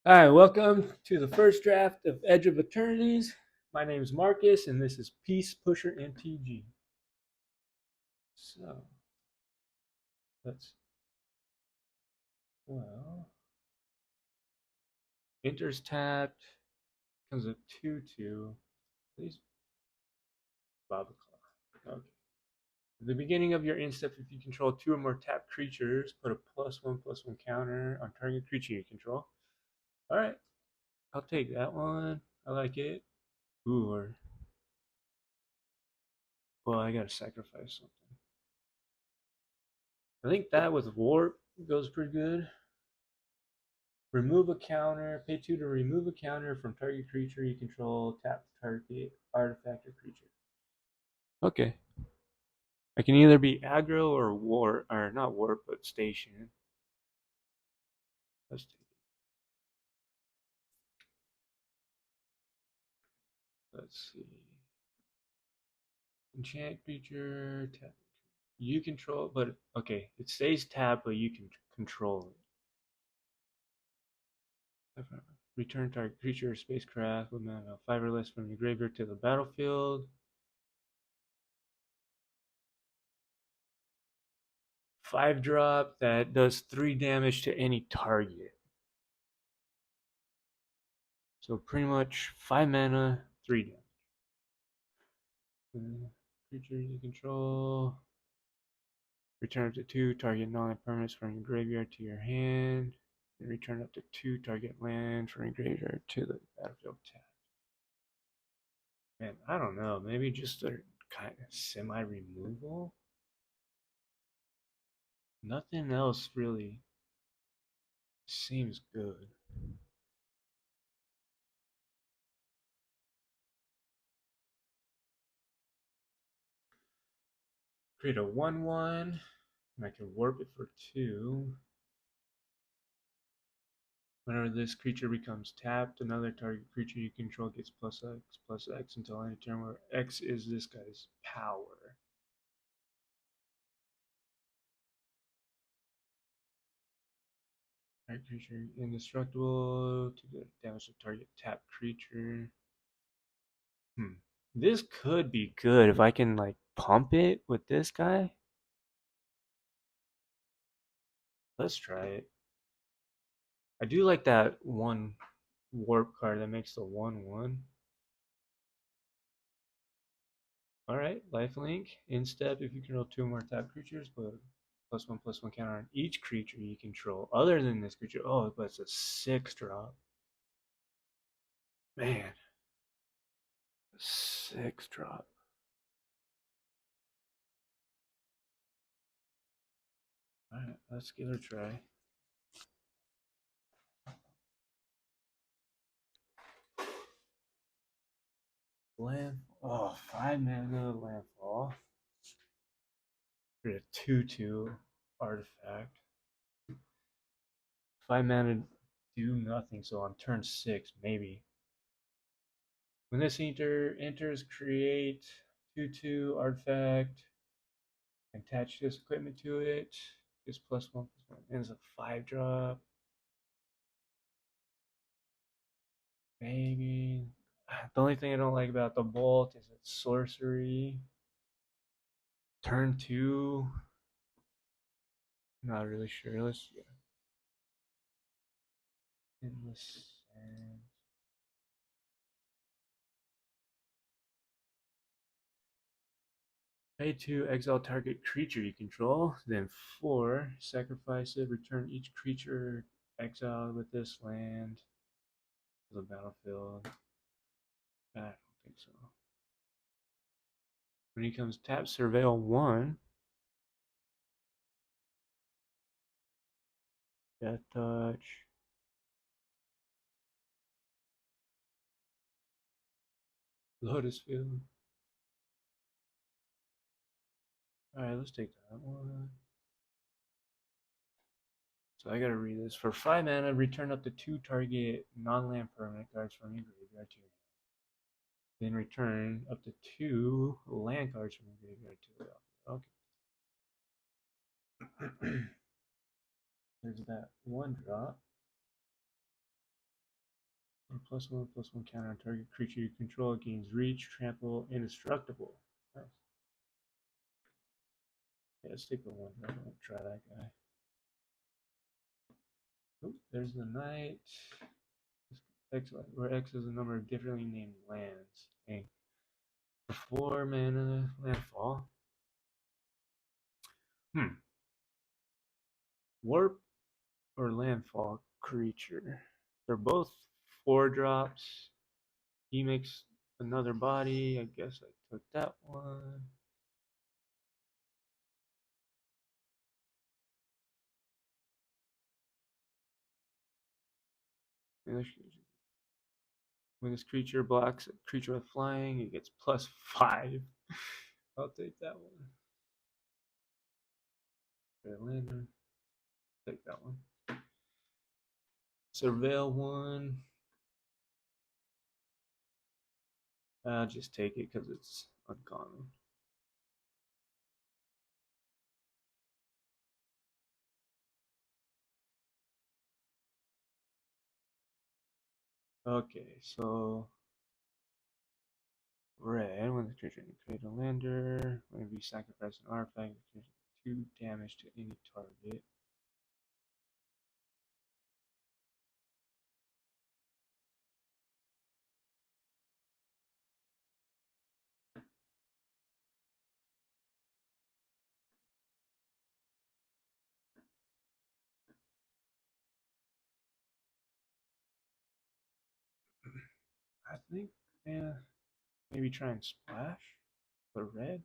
Hi, welcome to the first draft of Edge of Eternities. My name is Marcus, and this is Peace Pusher MTG. So, let's, well, enters tapped, comes a 2-2. Please, blah, blah, blah. Okay. At the beginning of your end step, if you control two or more tapped creatures, put a +1/+1 counter on target creature you control. Alright, I'll take that one. I like it. Ooh, well, I gotta sacrifice something. I think that with Warp goes pretty good. Remove a counter. Pay 2 to remove a counter from target creature you control. Tap target artifact or creature. Okay. I can either be aggro or war, or not warp, but station. Let's take it. Let's see. Enchant creature. Tap. You control, but okay, it stays tapped, but you can control it. Return target creature or spacecraft with mana 5 or less from your graveyard to the battlefield. 5-drop that does 3 damage to any target. So pretty much 5 mana, 3 damage. Creature you control. Return up to 2 target non-land permanents from your graveyard to your hand. Then return up to 2 target land from your graveyard to the battlefield tab. Man, I don't know. Maybe just a kind of semi-removal? Nothing else really seems good. Create a 1/1, and I can warp it for 2. Whenever this creature becomes tapped, another target creature you control gets +X until end of turn, where X is this guy's power. Target creature indestructible to damage the target tapped creature. This could be good if I can like pump it with this guy. Let's try it. I do like that one warp card that makes the 1/1. Alright, lifelink. Instep, if you control 2 more tap creatures, put +1/+1 counter on each creature you control other than this creature. Oh, but it's a 6-drop. Man. 6-drop. Alright, let's give it a try. Land. Oh, 5 mana landfall. For a 2/2 artifact. 5 mana do nothing, so on turn 6, maybe. When this enters, create 2/2 artifact, attach this equipment to it. It's +1/+1. And it's a 5-drop. Maybe. The only thing I don't like about the Bolt is its sorcery. Turn 2. Not really sure. Let's see. Endless Sands. Pay 2, exile target creature you control. Then 4, sacrifice it, return each creature exiled with this land to the battlefield. I don't think so. When he comes tap surveil 1, death touch. Lotus field. Alright, let's take that one. So I gotta read this. For 5 mana, return up to 2 target non-land permanent cards from your graveyard to your hand. Then return up to 2 land cards from your graveyard to the battlefield. Okay. There's that 1-drop. Or +1/+1 counter on target creature you control gains reach, trample, indestructible. Nice. Yeah, let's take the one. I don't want to try that guy. Oh, there's the knight. X, where X is a number of differently named lands. Dang. For 4 mana landfall. Warp or landfall creature. They're both 4 drops. He makes another body. I guess I took that one. When this creature blocks a creature with flying, it gets +5. I'll take that one. Lander. Take that one. Surveil one. I'll just take it because it's uncommon. Okay, so red, when the creature can create a lander, whenever you sacrifice an artifact, the creature 2 damage to any target. I think, yeah, maybe try and splash the red.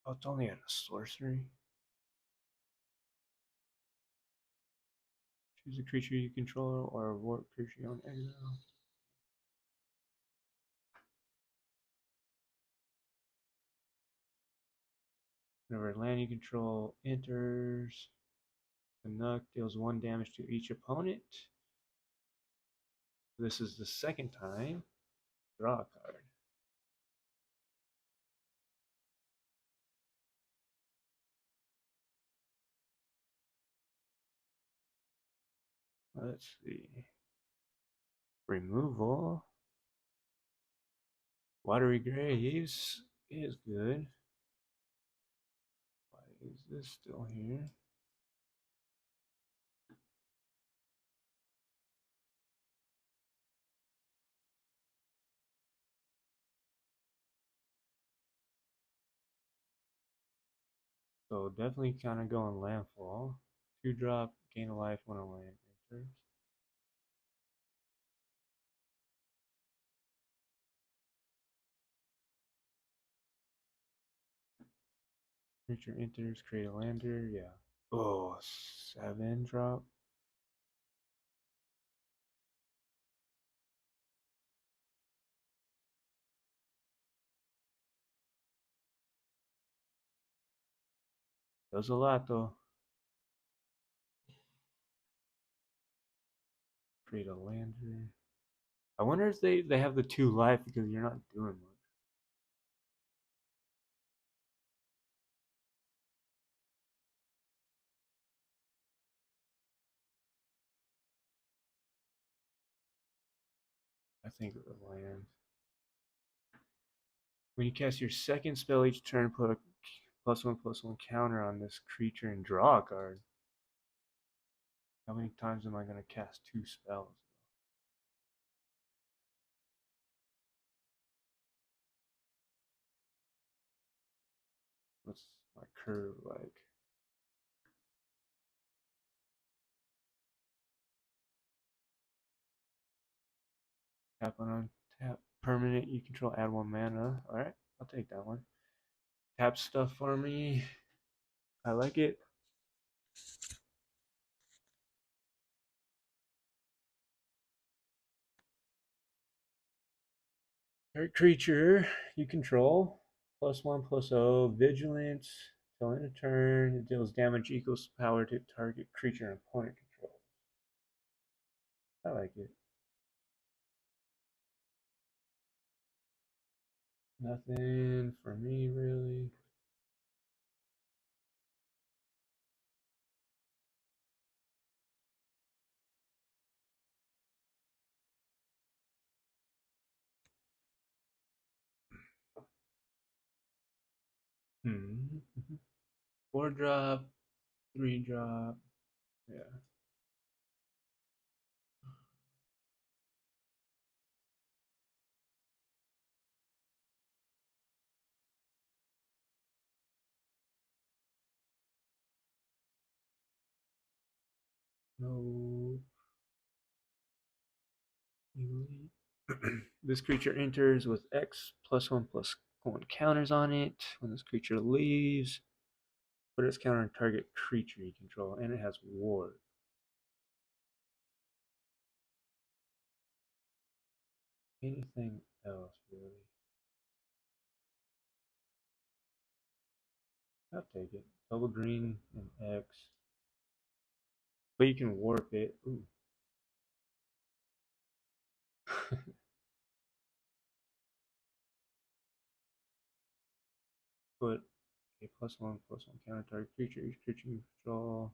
Oh, it's only at a sorcery. Choose a creature you control or a warp creature you own exile. Whenever land you control enters, the Nook deals 1 damage to each opponent. This is the second time. Draw a card. Let's see. Removal. Watery Graves is good. Why is this still here? So definitely kind of going landfall. 2-drop, gain a life when a land enters. Creature enters, create a lander, yeah. Oh, 7-drop. Does a lot though. Create a lander. I wonder if they have the 2 life because you're not doing much. I think of the land. When you cast your second spell each turn, put a +1/+1 counter on this creature and draw a card. How many times am I going to cast 2 spells? What's my curve like? Tap on tap permanent you control, add 1 mana. Alright, I'll take that one. Tap stuff for me. I like it. Target creature you control, +1/+0, vigilance. Till end of turn, it deals damage equals power to target creature and opponent control. I like it. Nothing for me really. Four drop, three drop. Yeah. No. Elite. This creature enters with X +1/+1 counters on it. When this creature leaves, put its counter on target creature you control, and it has ward. Anything else, really? I'll take it. Double green and X. But you can warp it. Ooh. Put a +1/+1 counter target creature. Each creature you control.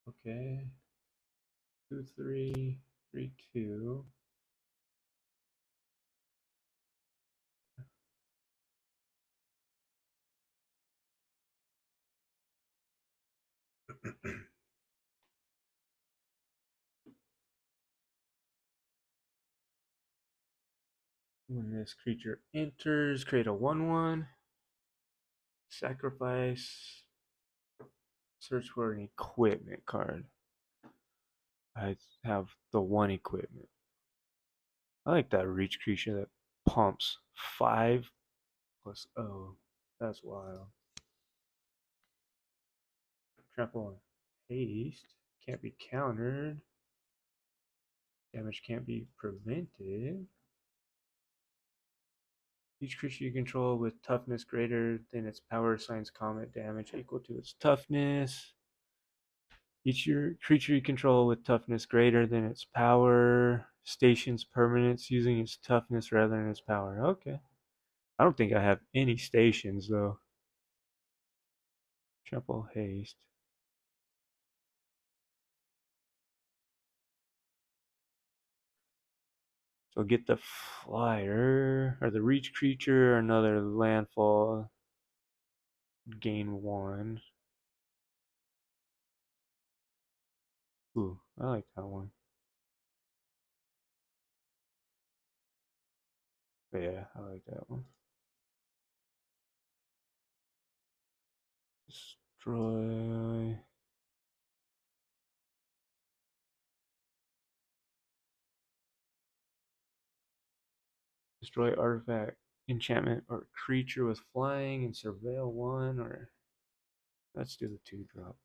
Okay. 2/3, 3/2. When this creature enters, create a 1/1. Sacrifice. Search for an equipment card. I have the one equipment. I like that reach creature that pumps 5+0. That's wild. Trample on haste. Can't be countered. Damage can't be prevented. Each creature you control with toughness greater than its power assigns combat damage equal to its toughness. Each creature you control with toughness greater than its power stations permanents using its toughness rather than its power. Okay. I don't think I have any stations though. Trample haste. So get the flyer or the reach creature, another landfall, gain 1. Ooh, I like that one. Yeah, I like that one. Destroy. Destroy artifact, enchantment, or creature with flying and surveil 1, or let's do the 2 drop.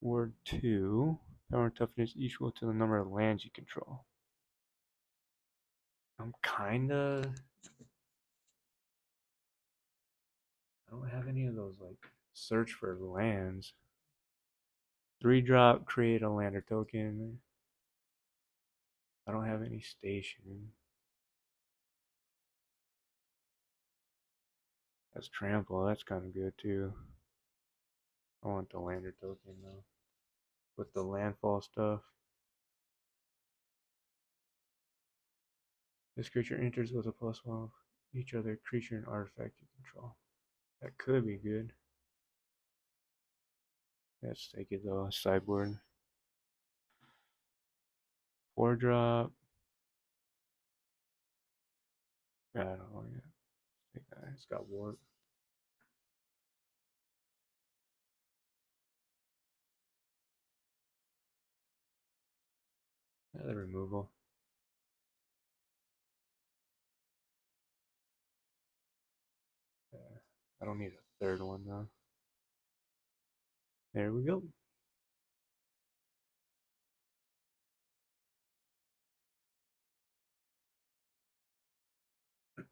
Ward 2. Power and toughness equal to the number of lands you control. I'm kinda. I don't have any of those, like, search for lands. 3 drop, create a lander token. I don't have any station. That's trample, that's kind of good too. I want the lander token though. With the landfall stuff. This creature enters with a +1 each other creature and artifact you control. That could be good. Let's take it though. Sideboard. 4 drop. I don't know yet. Take that. It's got warp. The removal. Yeah. I don't need a third one though. There we go.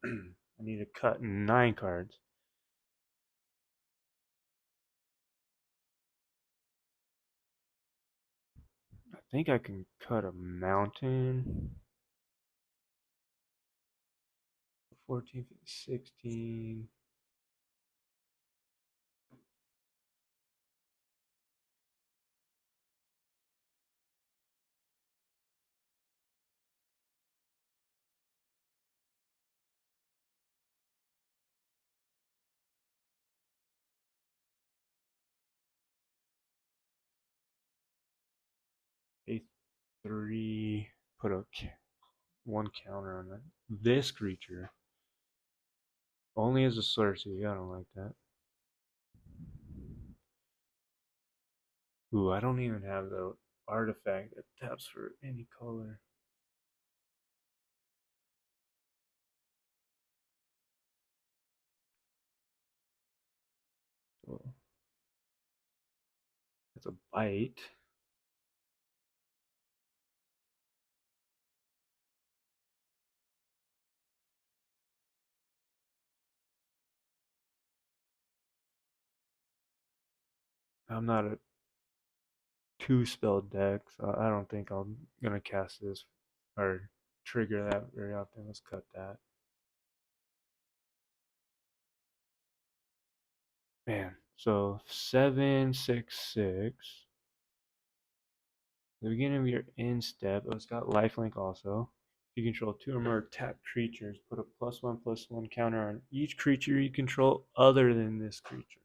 I need to cut 9 cards. I think I can cut a mountain. 14, 16. 3, put a 1 counter on that. This creature only as a sorcery. I don't like that. Ooh, I don't even have the artifact that taps for any color. So it's a bite. I'm not a 2-spell deck, so I don't think I'm gonna cast this or trigger that very often. Let's cut that. Man, so 7, 6, 6. The beginning of your end step. Oh, it's got lifelink also. If you control 2 or more tapped creatures, put a +1/+1 counter on each creature you control other than this creature.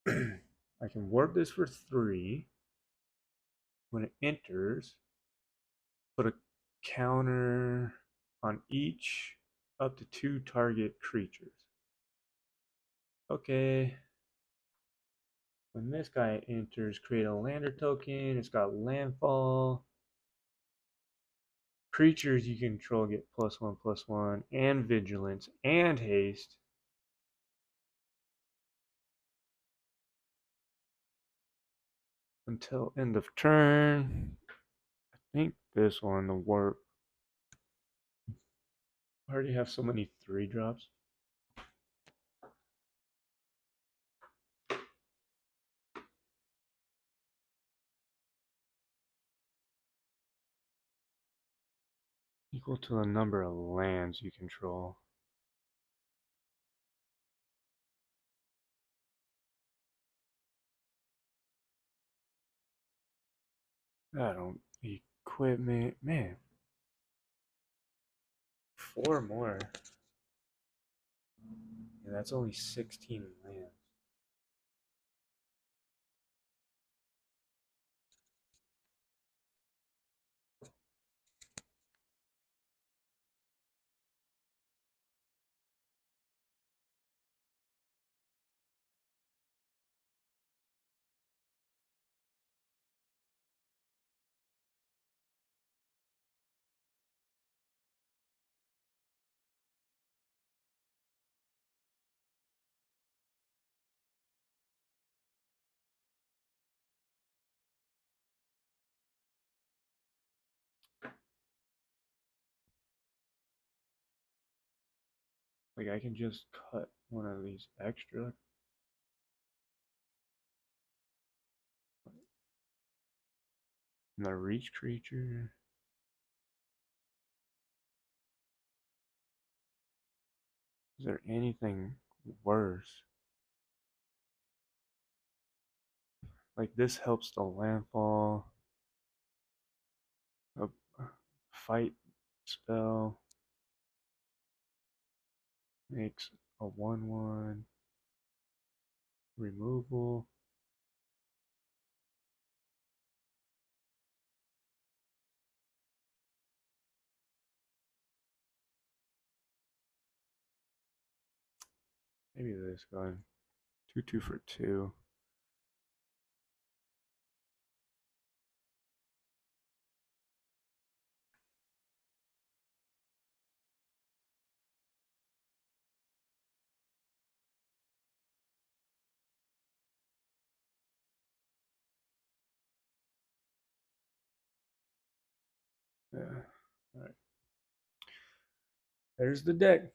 I can warp this for 3. When it enters, put a counter on each up to 2 target creatures. Okay. When this guy enters, create a lander token. It's got landfall. Creatures you control get +1/+1 and vigilance and haste. Until end of turn. I think this one, the warp. I already have so many 3-drops. Equal to the number of lands you control. I don't. Equipment. Man. 4 more. Yeah, that's only 16 lands. Like, I can just cut one of these extra. And the reach creature. Is there anything worse? Like, this helps the landfall. A fight spell makes a 1/1 removal. Maybe this guy. 2/2 for 2. Yeah. Alright. There's the deck.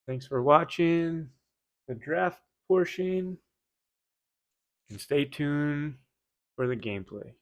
Thanks for watching the draft portion. And stay tuned for the gameplay.